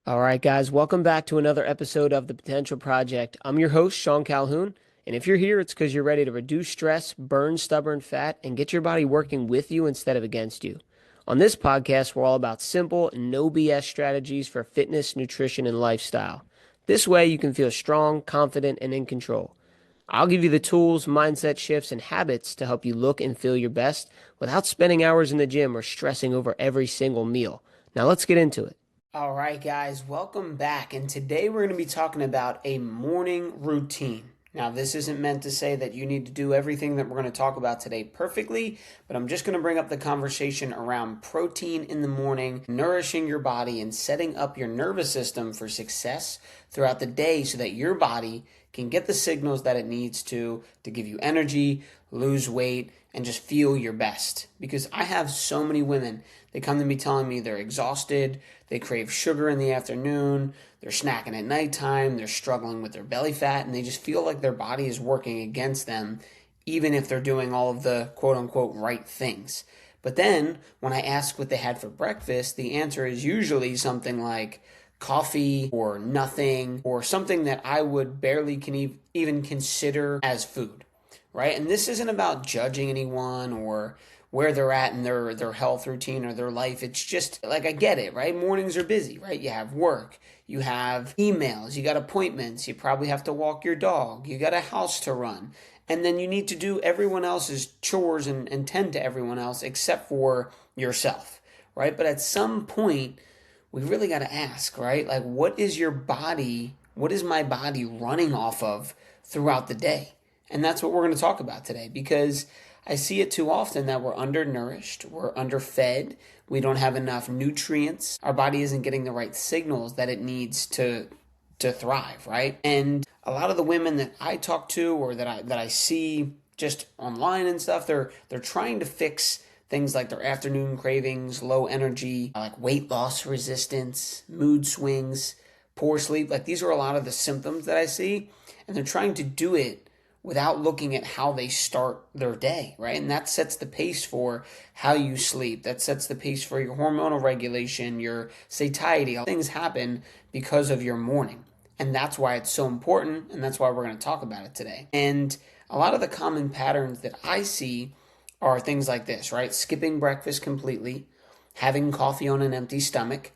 All right, guys, welcome back to another episode of The Potential Project. I'm your host, Sean Calhoun, and if you're here, it's because you're ready to reduce stress, burn stubborn fat, and get your body working with you instead of against you. On this podcast, we're all about simple, no BS strategies for fitness, nutrition, and lifestyle. This way, you can feel strong, confident, and in control. I'll give you the tools, mindset shifts, and habits to help you look and feel your best without spending hours in the gym or stressing over every single meal. Now, let's get into it. All right, guys, welcome back. And today we're going to be talking about a morning routine. Now, this isn't meant to say that you need to do everything that we're going to talk about today perfectly, but I'm just going to bring up the conversation around protein in the morning, nourishing your body, and setting up your nervous system for success throughout the day so that your body can get the signals that it needs to give you energy, lose weight, and just feel your best. Because I have so many women, they come to me telling me they're exhausted, they crave sugar in the afternoon, they're snacking at nighttime, they're struggling with their belly fat, and they just feel like their body is working against them, even if they're doing all of the quote-unquote right things. But then, when I ask what they had for breakfast, the answer is usually something like coffee or nothing, or something that I would barely can even consider as food, right? And this isn't about judging anyone or where they're at in their health routine or their life. It's just like, I get it, right? Mornings are busy, right? You have work, you have emails, you got appointments, you probably have to walk your dog, you got a house to run, and then you need to do everyone else's chores and tend to everyone else except for yourself, right? But at some point, we really got to ask, right? Like, what is my body running off of throughout the day? And that's what we're going to talk about today, because I see it too often that we're undernourished, we're underfed, we don't have enough nutrients, our body isn't getting the right signals that it needs to thrive, right? And a lot of the women that I talk to or that I see just online and stuff, they're trying to fix things like their afternoon cravings, low energy, like weight loss resistance, mood swings, poor sleep. Like, these are a lot of the symptoms that I see, and they're trying to do it without looking at how they start their day, right? And that sets the pace for how you sleep. That sets the pace for your hormonal regulation, your satiety. All things happen because of your morning. And that's why it's so important, and that's why we're going to talk about it today. And a lot of the common patterns that I see are things like this, right? Skipping breakfast completely, having coffee on an empty stomach,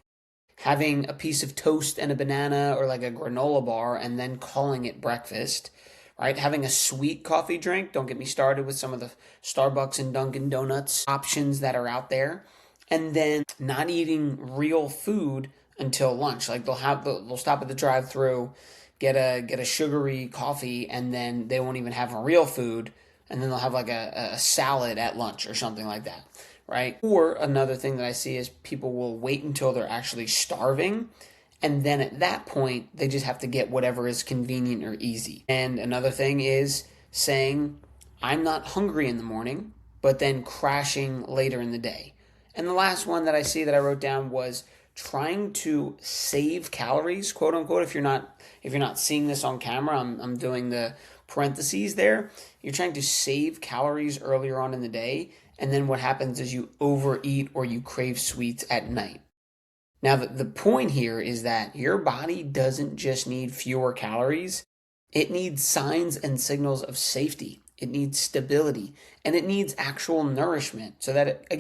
having a piece of toast and a banana or like a granola bar and then calling it breakfast, right? Having a sweet coffee drink. Don't get me started with some of the Starbucks and Dunkin' Donuts options that are out there. And then not eating real food until lunch. Like, they'll stop at the drive-through, get a sugary coffee, and then they won't even have a real food, and then they'll have like a salad at lunch or something like that, right? Or another thing that I see is people will wait until they're actually starving, and then at that point, they just have to get whatever is convenient or easy. And another thing is saying, I'm not hungry in the morning, but then crashing later in the day. And the last one that I see that I wrote down was trying to save calories, quote unquote. If you're not seeing this on camera, I'm doing the parentheses there. You're trying to save calories earlier on in the day, and then what happens is you overeat or you crave sweets at night. Now, the point here is that your body doesn't just need fewer calories. It needs signs and signals of safety. It needs stability, and it needs actual nourishment so that, it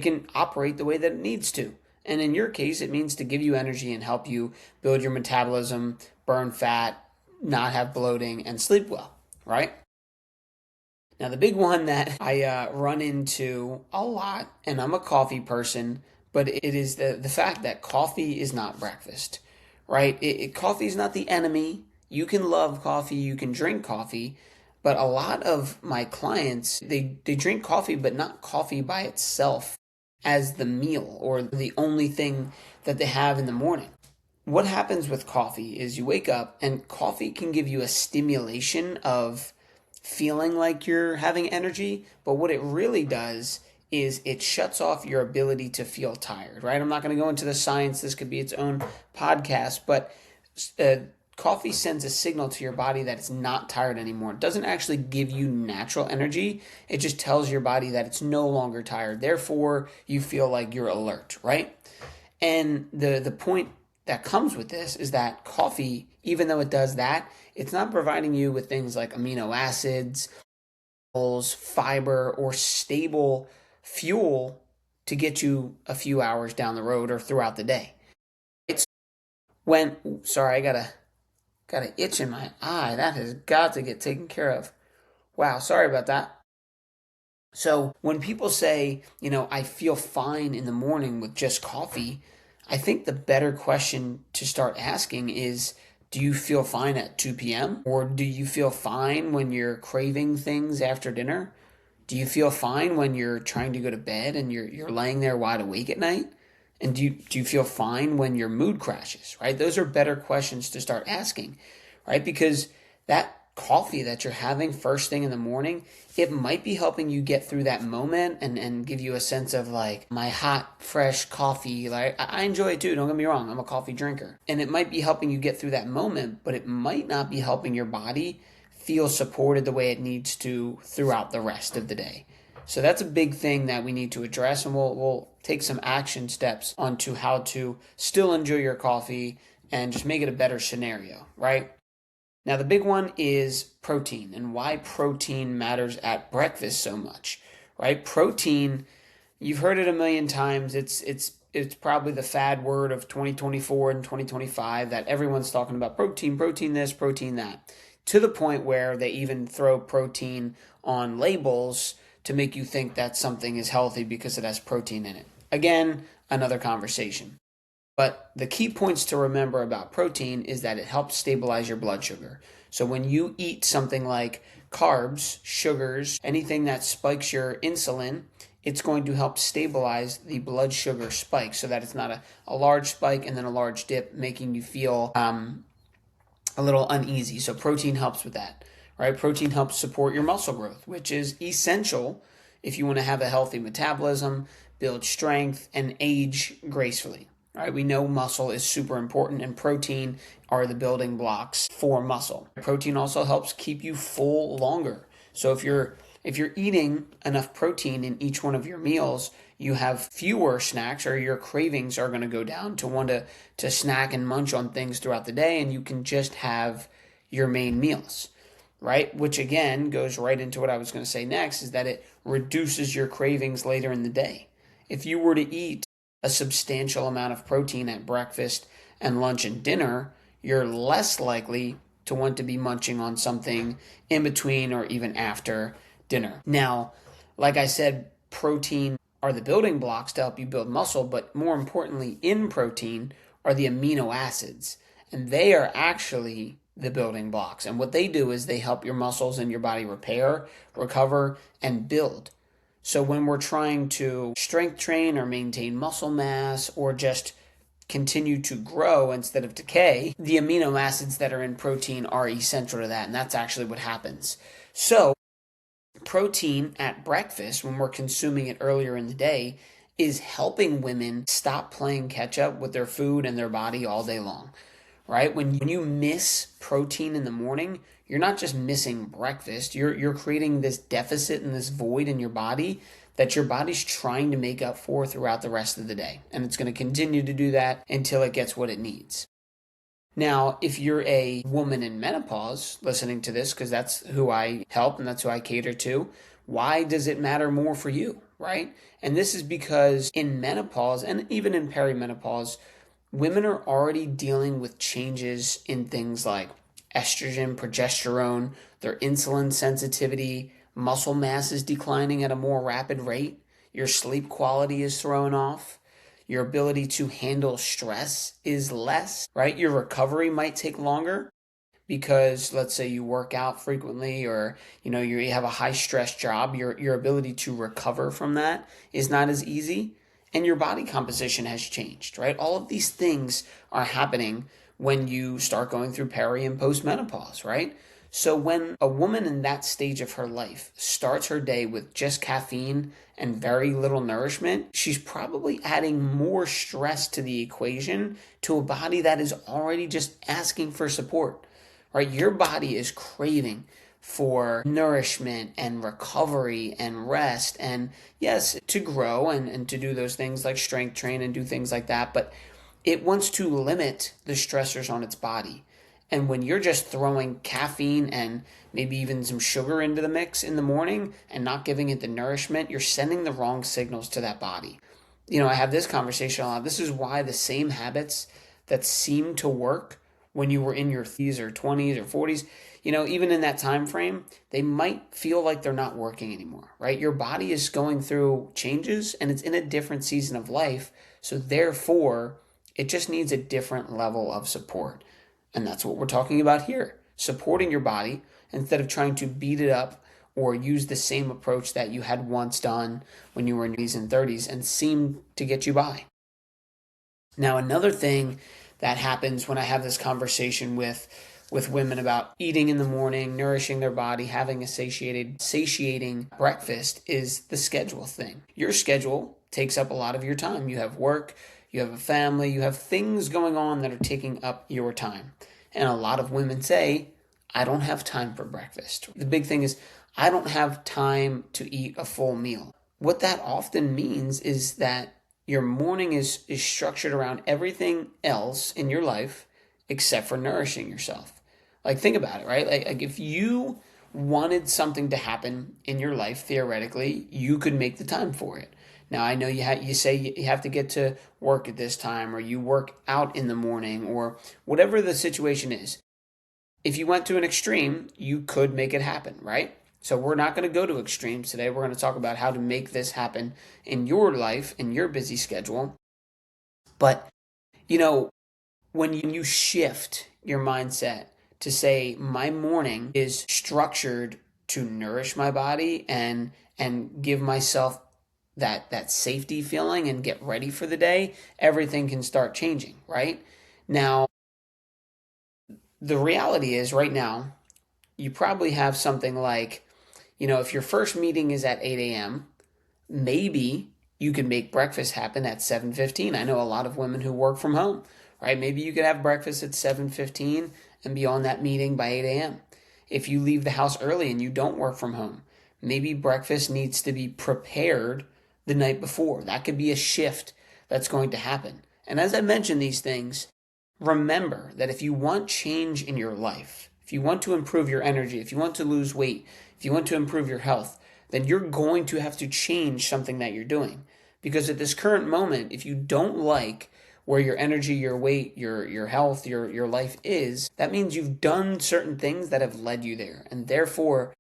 can operate the way that it needs to. And in your case, it means to give you energy and help you build your metabolism, burn fat, not have bloating, and sleep well, right? Now, the big one that I run into a lot, and I'm a coffee person, but it is the fact that coffee is not breakfast, right? Coffee is not the enemy. You can love coffee, you can drink coffee, but a lot of my clients, they drink coffee, but not coffee by itself as the meal or the only thing that they have in the morning. What happens with coffee is you wake up and coffee can give you a stimulation of feeling like you're having energy, but what it really does is it shuts off your ability to feel tired, right? I'm not going to go into the science. This could be its own podcast, but coffee sends a signal to your body that it's not tired anymore. It doesn't actually give you natural energy. It just tells your body that it's no longer tired. Therefore, you feel like you're alert, right? And the point that comes with this is that coffee, even though it does that, it's not providing you with things like amino acids, fiber, or stable fuel to get you a few hours down the road or throughout the day. It's sorry, I got an itch in my eye. That has got to get taken care of. Wow, sorry about that. So when people say, I feel fine in the morning with just coffee, I think the better question to start asking is, do you feel fine at 2 p.m.? Or do you feel fine when you're craving things after dinner? Do you feel fine when you're trying to go to bed and you're laying there wide awake at night? And do you feel fine when your mood crashes, right? Those are better questions to start asking, right? Because that coffee that you're having first thing in the morning, it might be helping you get through that moment and give you a sense of like my hot, fresh coffee. Like I enjoy it too, don't get me wrong, I'm a coffee drinker. And it might be helping you get through that moment, but it might not be helping your body feel supported the way it needs to throughout the rest of the day. So that's a big thing that we need to address, and we'll take some action steps onto how to still enjoy your coffee and just make it a better scenario, right? Now, the big one is protein and why protein matters at breakfast so much, right? Protein, you've heard it a million times. It's probably the fad word of 2024 and 2025 that everyone's talking about protein, protein this, protein that, to the point where they even throw protein on labels to make you think that something is healthy because it has protein in it. Again, another conversation. But the key points to remember about protein is that it helps stabilize your blood sugar. So when you eat something like carbs, sugars, anything that spikes your insulin, it's going to help stabilize the blood sugar spike so that it's not a large spike and then a large dip, making you feel a little uneasy. So protein helps with that, right? Protein helps support your muscle growth, which is essential if you want to have a healthy metabolism, build strength, and age gracefully. Right, we know muscle is super important, and protein are the building blocks for muscle. Protein also helps keep you full longer. So if you're eating enough protein in each one of your meals, you have fewer snacks, or your cravings are going to go down to want to snack and munch on things throughout the day, and you can just have your main meals, right? Which again goes right into what I was going to say next, is that it reduces your cravings later in the day. If you were to eat a substantial amount of protein at breakfast and lunch and dinner, you're less likely to want to be munching on something in between or even after dinner. Now, like I said, protein are the building blocks to help you build muscle, but more importantly, in protein are the amino acids, and they are actually the building blocks. And what they do is they help your muscles and your body repair, recover, and build. So when we're trying to strength train or maintain muscle mass or just continue to grow instead of decay, the amino acids that are in protein are essential to that, and that's actually what happens. So protein at breakfast, when we're consuming it earlier in the day, is helping women stop playing catch up with their food and their body all day long, right? When you miss protein in the morning, you're not just missing breakfast, you're creating this deficit and this void in your body that your body's trying to make up for throughout the rest of the day. And it's going to continue to do that until it gets what it needs. Now, if you're a woman in menopause listening to this, because that's who I help and that's who I cater to, why does it matter more for you, right? And this is because in menopause and even in perimenopause, women are already dealing with changes in things like estrogen, progesterone, their insulin sensitivity, muscle mass is declining at a more rapid rate, your sleep quality is thrown off, your ability to handle stress is less, right? Your recovery might take longer because let's say you work out frequently or you have a high stress job, your ability to recover from that is not as easy, and your body composition has changed, right? All of these things are happening when you start going through peri and postmenopause, right? So when a woman in that stage of her life starts her day with just caffeine and very little nourishment, she's probably adding more stress to the equation to a body that is already just asking for support, right? Your body is craving for nourishment and recovery and rest and yes, to grow and to do those things like strength train and do things like that. But it wants to limit the stressors on its body. And when you're just throwing caffeine and maybe even some sugar into the mix in the morning and not giving it the nourishment, you're sending the wrong signals to that body. I have this conversation a lot. This is why the same habits that seem to work when you were in your 30s or 20s or 40s, even in that time frame, they might feel like they're not working anymore, right? Your body is going through changes and it's in a different season of life. So therefore, it just needs a different level of support. And that's what we're talking about here. Supporting your body instead of trying to beat it up or use the same approach that you had once done when you were in your 20s and 30s and seemed to get you by. Now, another thing that happens when I have this conversation with women about eating in the morning, nourishing their body, having a satiating breakfast is the schedule thing. Your schedule takes up a lot of your time. You have work, you have a family, you have things going on that are taking up your time. And a lot of women say, I don't have time for breakfast. The big thing is, I don't have time to eat a full meal. What that often means is that your morning is structured around everything else in your life except for nourishing yourself. Like, think about it, right? Like if you wanted something to happen in your life, theoretically, you could make the time for it. Now, I know you say you have to get to work at this time, or you work out in the morning, or whatever the situation is. If you went to an extreme, you could make it happen, right? So we're not going to go to extremes today. We're going to talk about how to make this happen in your life, in your busy schedule. But, when you shift your mindset to say, my morning is structured to nourish my body and give myself that safety feeling and get ready for the day, everything can start changing, right? Now, the reality is right now, you probably have something like, if your first meeting is at 8 a.m., maybe you can make breakfast happen at 7:15. I know a lot of women who work from home, right? Maybe you could have breakfast at 7:15 and be on that meeting by 8 a.m. If you leave the house early and you don't work from home, maybe breakfast needs to be prepared the night before. That could be a shift that's going to happen. And as I mention these things, remember that if you want change in your life, if you want to improve your energy, if you want to lose weight, if you want to improve your health, then you're going to have to change something that you're doing. Because at this current moment, if you don't like where your energy, your weight, your health, your life is, that means you've done certain things that have led you there. And therefore,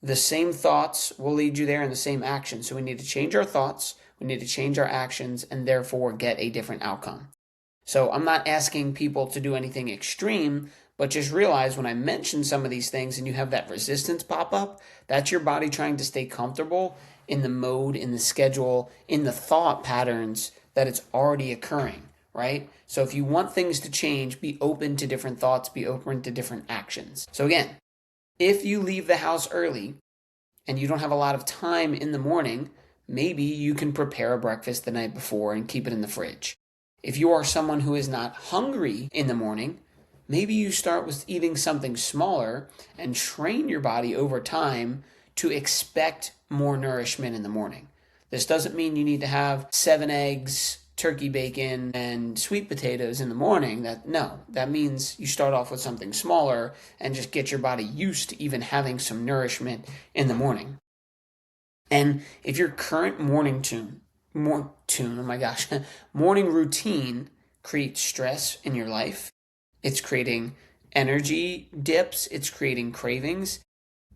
the same thoughts will lead you there and the same actions. So we need to change our thoughts, we need to change our actions, and therefore get a different outcome. So I'm not asking people to do anything extreme, but just realize when I mention some of these things and you have that resistance pop up, that's your body trying to stay comfortable in the mode, in the schedule, in the thought patterns that it's already occurring, right? So if you want things to change, be open to different thoughts, be open to different actions. So again, if you leave the house early and you don't have a lot of time in the morning, maybe you can prepare a breakfast the night before and keep it in the fridge. If you are someone who is not hungry in the morning, maybe you start with eating something smaller and train your body over time to expect more nourishment in the morning. This doesn't mean you need to have 7 eggs, turkey bacon, and sweet potatoes in the morning. That means you start off with something smaller and just get your body used to even having some nourishment in the morning. And if your current morning routine creates stress in your life, it's creating energy dips, it's creating cravings,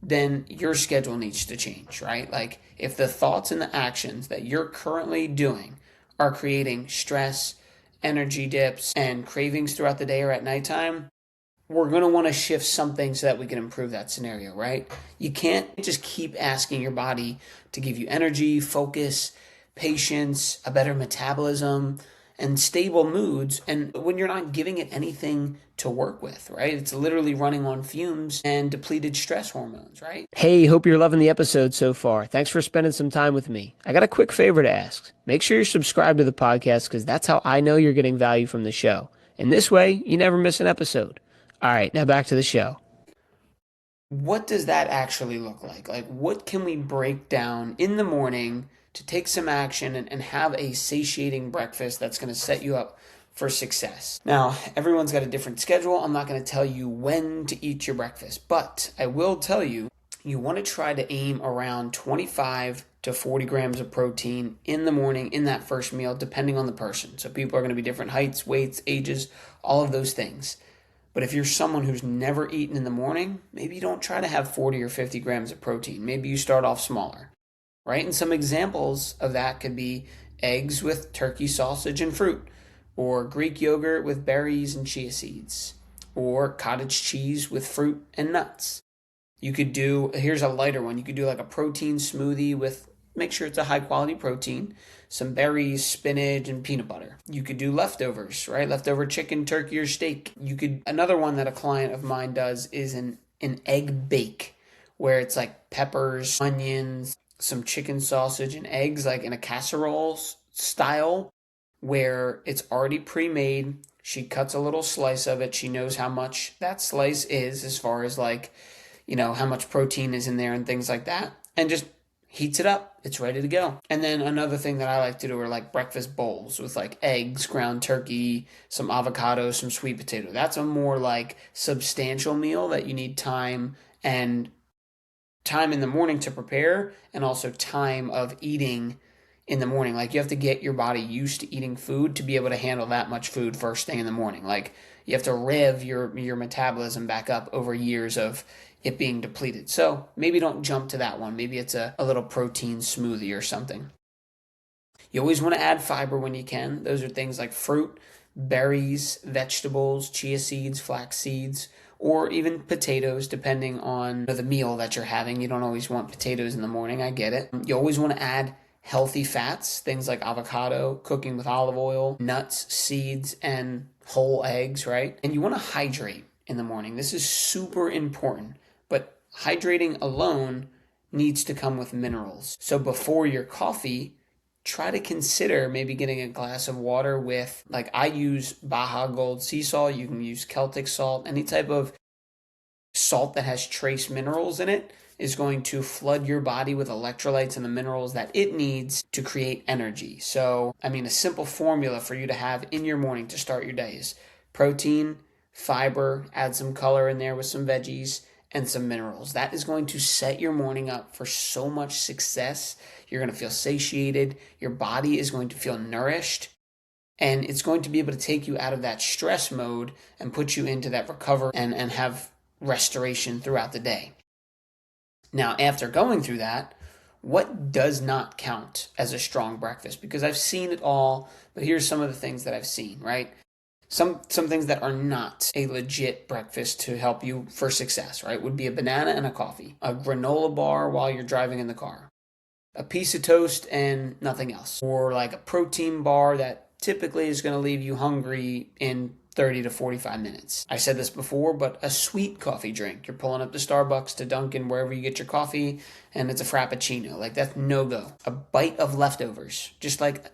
then your schedule needs to change, right? Like if the thoughts and the actions that you're currently doing are creating stress, energy dips, and cravings throughout the day or at nighttime, we're going to want to shift something so that we can improve that scenario, right? You can't just keep asking your body to give you energy, focus, patience, a better metabolism, and stable moods, and when you're not giving it anything to work with, right? It's literally running on fumes and depleted stress hormones, right? Hey, hope you're loving the episode so far. Thanks for spending some time with me. I got a quick favor to ask. Make sure you're subscribed to the podcast because that's how I know you're getting value from the show. And this way, you never miss an episode. All right, now back to the show. What does that actually look like? Like, what can we break down in the morning to take some action and have a satiating breakfast that's going to set you up for success. Now, everyone's got a different schedule. I'm not going to tell you when to eat your breakfast, but I will tell you, you want to try to aim around 25 to 40 grams of protein in the morning in that first meal, depending on the person. So people are going to be different heights, weights, ages, all of those things. But if you're someone who's never eaten in the morning, maybe you don't try to have 40 or 50 grams of protein. Maybe you start off smaller, right? And some examples of that could be eggs with turkey sausage and fruit, or Greek yogurt with berries and chia seeds, or cottage cheese with fruit and nuts. You could do, here's a lighter one, you could do like a protein smoothie with, make sure it's a high quality protein, some berries, spinach, and peanut butter. You could do leftovers, right? Leftover chicken, turkey, or steak. Another one that a client of mine does is an egg bake, where it's like peppers, onions, some chicken sausage, and eggs, like in a casserole style, where it's already pre-made. She cuts a little slice of it. She knows how much that slice is as far as like, how much protein is in there and things like that, and just heats it up. It's ready to go. And then another thing that I like to do are like breakfast bowls with like eggs, ground turkey, some avocado, some sweet potato. That's a more like substantial meal that you need time in the morning to prepare, and also time of eating in the morning. Like you have to get your body used to eating food to be able to handle that much food first thing in the morning. Like you have to rev your metabolism back up over years of it being depleted. So maybe don't jump to that one. Maybe it's a little protein smoothie or something. You always want to add fiber when you can. Those are things like fruit, berries, vegetables, chia seeds, flax seeds, or even potatoes, depending on the meal that you're having. You don't always want potatoes in the morning. I get it. You always want to add healthy fats, things like avocado, cooking with olive oil, nuts, seeds, and whole eggs, right? And you want to hydrate in the morning. This is super important, but hydrating alone needs to come with minerals. So before your coffee, try to consider maybe getting a glass of water with, like I use Baja Gold sea salt. You can use Celtic salt. Any type of salt that has trace minerals in it is going to flood your body with electrolytes and the minerals that it needs to create energy. So, a simple formula for you to have in your morning to start your day is protein, fiber, add some color in there with some veggies, and some minerals. That is going to set your morning up for so much success. You're going to feel satiated. Your body is going to feel nourished. And it's going to be able to take you out of that stress mode and put you into that recovery and have restoration throughout the day. Now, after going through that, what does not count as a strong breakfast? Because I've seen it all, but here's some of the things that I've seen, right? Some things that are not a legit breakfast to help you for success, right, would be a banana and a coffee, a granola bar while you're driving in the car, a piece of toast and nothing else, or like a protein bar that typically is going to leave you hungry in 30 to 45 minutes. I said this before, but a sweet coffee drink. You're pulling up to Starbucks, to Dunkin', wherever you get your coffee, and it's a Frappuccino. Like, that's no-go. A bite of leftovers. Just like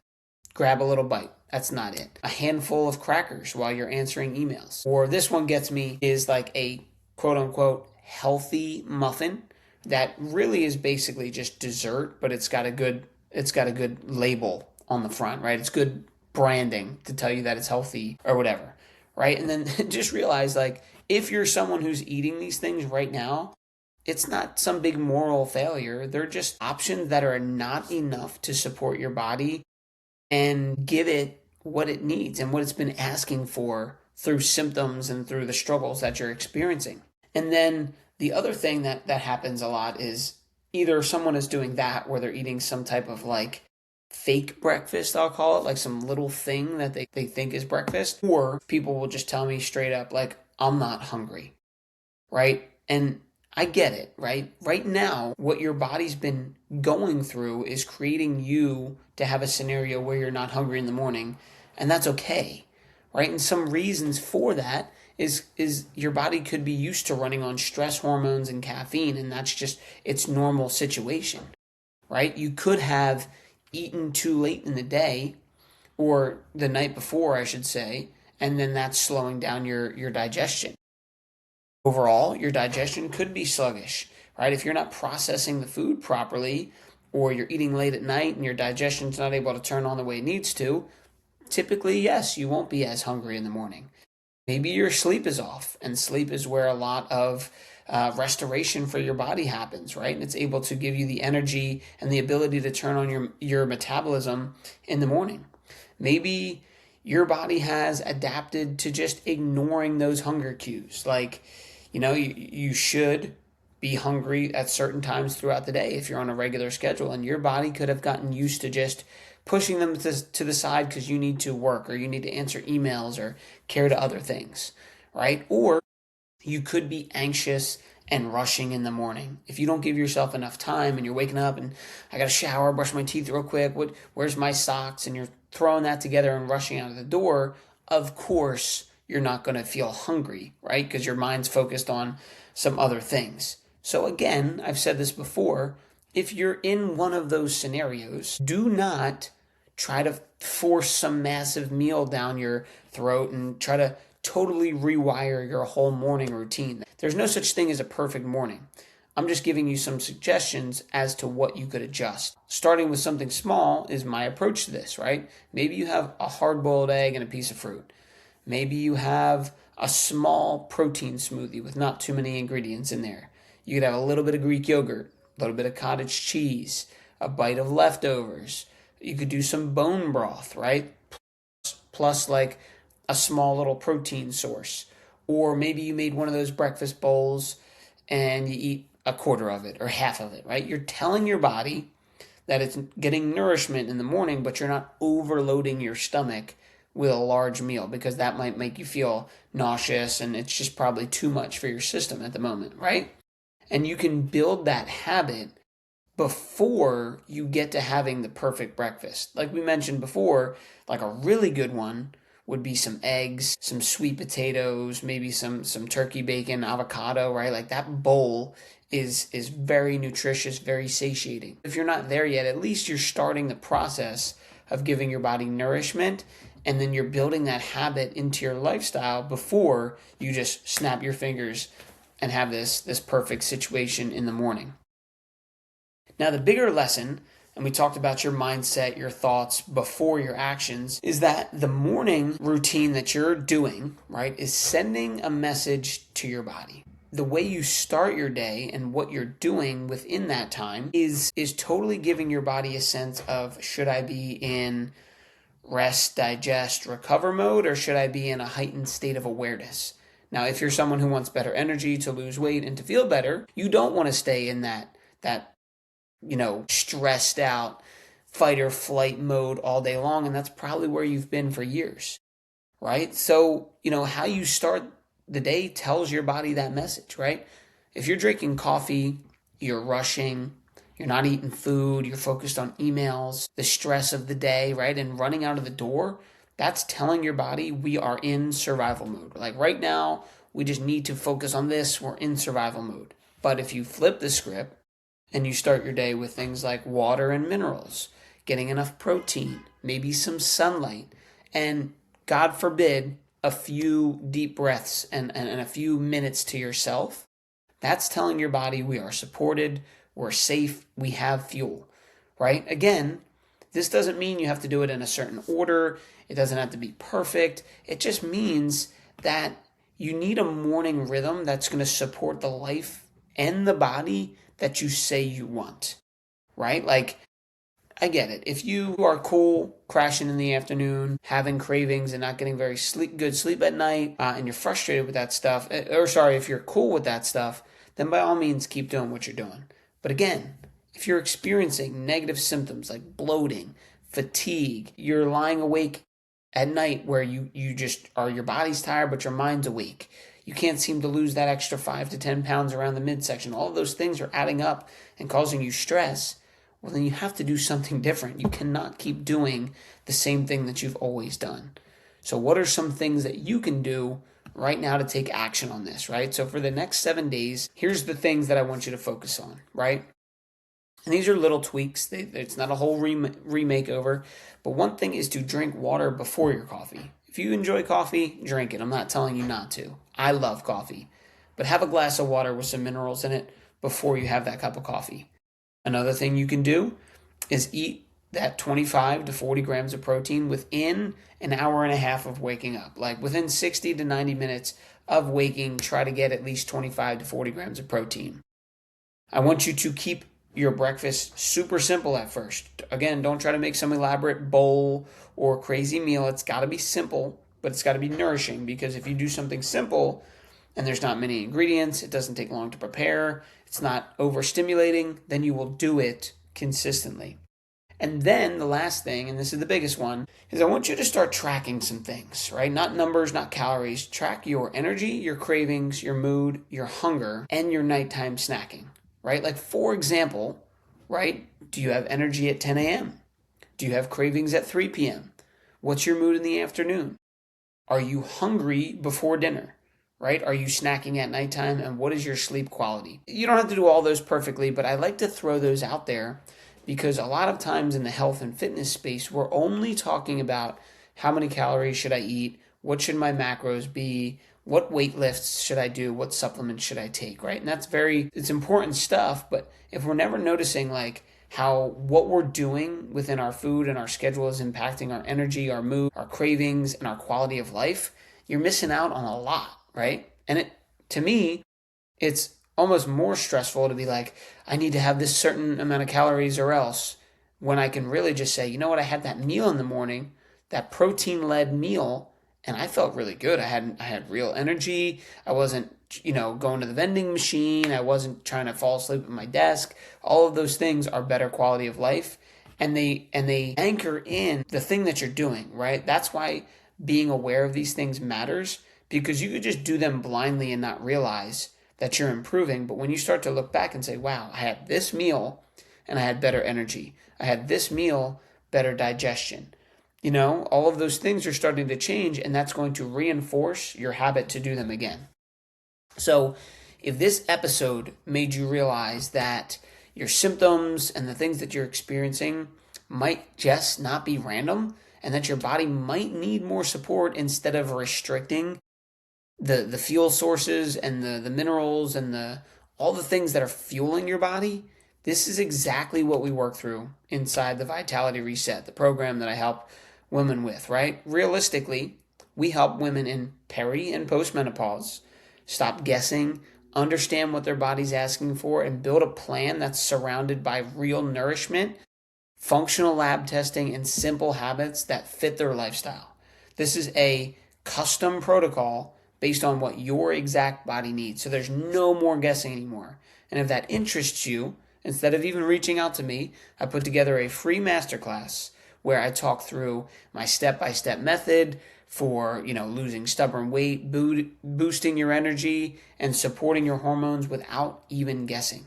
grab a little bite. That's not it. A handful of crackers while you're answering emails. Or this one gets me, is like a quote-unquote healthy muffin that really is basically just dessert, but it's got a good label on the front, right? It's good branding to tell you that it's healthy or whatever, right? And then just realize, like, if you're someone who's eating these things right now, it's not some big moral failure. They're just options that are not enough to support your body and give it what it needs and what it's been asking for through symptoms and through the struggles that you're experiencing. And then the other thing that happens a lot is either someone is doing that where they're eating some type of like fake breakfast, I'll call it, like some little thing that they think is breakfast, or people will just tell me straight up, like, I'm not hungry, right? And I get it, right? Right now, what your body's been going through is creating you to have a scenario where you're not hungry in the morning, and that's okay, right? And some reasons for that is your body could be used to running on stress hormones and caffeine, and that's just its normal situation, right? You could have eaten too late in the day, or the night before, I should say, and then that's slowing down your digestion. Overall, your digestion could be sluggish, right? If you're not processing the food properly, or you're eating late at night and your digestion's not able to turn on the way it needs to, typically, yes, you won't be as hungry in the morning. Maybe your sleep is off, and sleep is where a lot of restoration for your body happens, right? And it's able to give you the energy and the ability to turn on your metabolism in the morning. Maybe your body has adapted to just ignoring those hunger cues. Like, you should be hungry at certain times throughout the day if you're on a regular schedule, and your body could have gotten used to just pushing them to the side because you need to work or you need to answer emails or care to other things, right? Or you could be anxious and rushing in the morning. If you don't give yourself enough time and you're waking up and I got to shower, brush my teeth real quick, where's my socks? And you're throwing that together and rushing out of the door, of course, you're not going to feel hungry, right? Because your mind's focused on some other things. So again, I've said this before, if you're in one of those scenarios, do not try to force some massive meal down your throat and try to totally rewire your whole morning routine. There's no such thing as a perfect morning. I'm just giving you some suggestions as to what you could adjust. Starting with something small is my approach to this, right? Maybe you have a hard-boiled egg and a piece of fruit. Maybe you have a small protein smoothie with not too many ingredients in there. You could have a little bit of Greek yogurt, a little bit of cottage cheese, a bite of leftovers. You could do some bone broth, right? Plus like a small little protein source. Or maybe you made one of those breakfast bowls and you eat a quarter of it or half of it, right? You're telling your body that it's getting nourishment in the morning, but you're not overloading your stomach with a large meal because that might make you feel nauseous and it's just probably too much for your system at the moment, right? And you can build that habit before you get to having the perfect breakfast. Like we mentioned before, like a really good one would be some eggs, some sweet potatoes, maybe some turkey bacon, avocado, right? Like that bowl is very nutritious, very satiating. If you're not there yet, at least you're starting the process of giving your body nourishment, and then you're building that habit into your lifestyle before you just snap your fingers and have this perfect situation in the morning. Now, the bigger lesson, and we talked about your mindset, your thoughts before your actions, is that the morning routine that you're doing, right, is sending a message to your body. The way you start your day and what you're doing within that time is totally giving your body a sense of, should I be in rest, digest, recover mode, or should I be in a heightened state of awareness? Now, if you're someone who wants better energy, to lose weight, and to feel better, you don't want to stay in that stressed out fight or flight mode all day long. And that's probably where you've been for years, right? So, how you start the day tells your body that message, right? If you're drinking coffee, you're rushing, you're not eating food, you're focused on emails, the stress of the day, right? And running out of the door, that's telling your body we are in survival mode. Like right now, we just need to focus on this. We're in survival mode. But if you flip the script, and you start your day with things like water and minerals, getting enough protein, maybe some sunlight, and God forbid, a few deep breaths and a few minutes to yourself, that's telling your body we are supported, we're safe, we have fuel, right? Again, this doesn't mean you have to do it in a certain order. It doesn't have to be perfect. It just means that you need a morning rhythm that's going to support the life and the body that you say you want, right? Like, I get it. If you are cool crashing in the afternoon, having cravings and not getting very good sleep at night, and you're frustrated with that stuff, if you're cool with that stuff, then by all means keep doing what you're doing. But again, if you're experiencing negative symptoms like bloating, fatigue, you're lying awake at night where you just are, your body's tired but your mind's awake, you can't seem to lose that extra 5 to 10 pounds around the midsection, all of those things are adding up and causing you stress, well, then you have to do something different. You cannot keep doing the same thing that you've always done. So what are some things that you can do right now to take action on this, right? So for the next 7 days, here's the things that I want you to focus on, right? And these are little tweaks. It's not a whole remake over. But one thing is to drink water before your coffee. If you enjoy coffee, drink it. I'm not telling you not to. I love coffee. But have a glass of water with some minerals in it before you have that cup of coffee. Another thing you can do is eat that 25 to 40 grams of protein within an hour and a half of waking up. Like within 60 to 90 minutes of waking, try to get at least 25 to 40 grams of protein. I want you to keep your breakfast super simple at first. Again, don't try to make some elaborate bowl or crazy meal. It's got to be simple, but it's got to be nourishing, because if you do something simple and there's not many ingredients, it doesn't take long to prepare, it's not overstimulating, then you will do it consistently. And then the last thing, and this is the biggest one, is I want you to start tracking some things, right? Not numbers, not calories. Track your energy, your cravings, your mood, your hunger, and your nighttime snacking, right? Like, for example, right? Do you have energy at 10 a.m.? Do you have cravings at 3 p.m.? What's your mood in the afternoon? Are you hungry before dinner, right? Are you snacking at nighttime? And what is your sleep quality? You don't have to do all those perfectly, but I like to throw those out there, because a lot of times in the health and fitness space, we're only talking about how many calories should I eat, what should my macros be, what weight lifts should I do, what supplements should I take, right? And it's important stuff, but if we're never noticing like how what we're doing within our food and our schedule is impacting our energy, our mood, our cravings, and our quality of life, you're missing out on a lot, right? And to me, it's almost more stressful to be like, I need to have this certain amount of calories or else, when I can really just say, you know what, I had that meal in the morning, that protein-led meal, and I felt really good. I had real energy. I wasn't, going to the vending machine. I wasn't trying to fall asleep at my desk. All of those things are better quality of life, and they anchor in the thing that you're doing, right? That's why being aware of these things matters, because you could just do them blindly and not realize that you're improving. But when you start to look back and say, wow, I had this meal and I had better energy. I had this meal, better digestion. All of those things are starting to change, and that's going to reinforce your habit to do them again. So if this episode made you realize that your symptoms and the things that you're experiencing might just not be random, and that your body might need more support instead of restricting the fuel sources and the minerals and all the things that are fueling your body, this is exactly what we work through inside the Vitality Reset, the program that I help women with, right? Realistically, we help women in peri and postmenopause stop guessing, understand what their body's asking for, and build a plan that's surrounded by real nourishment, functional lab testing, and simple habits that fit their lifestyle. This is a custom protocol based on what your exact body needs. So there's no more guessing anymore. And if that interests you, instead of even reaching out to me, I put together a free masterclass where I talk through my step-by-step method for, losing stubborn weight, boosting your energy, and supporting your hormones without even guessing.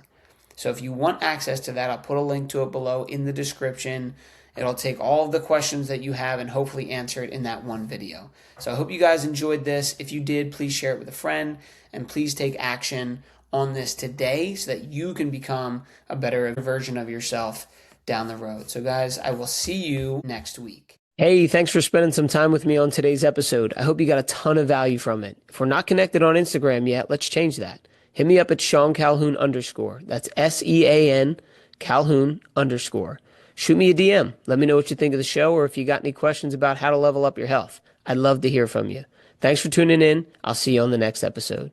So if you want access to that, I'll put a link to it below in the description. It'll take all of the questions that you have and hopefully answer it in that one video. So I hope you guys enjoyed this. If you did, please share it with a friend, and please take action on this today so that you can become a better version of yourself down the road. So guys, I will see you next week. Hey, thanks for spending some time with me on today's episode. I hope you got a ton of value from it. If we're not connected on Instagram yet, let's change that. Hit me up at Sean Calhoun _. That's SEAN Calhoun _. Shoot me a DM. Let me know what you think of the show, or if you got any questions about how to level up your health. I'd love to hear from you. Thanks for tuning in. I'll see you on the next episode.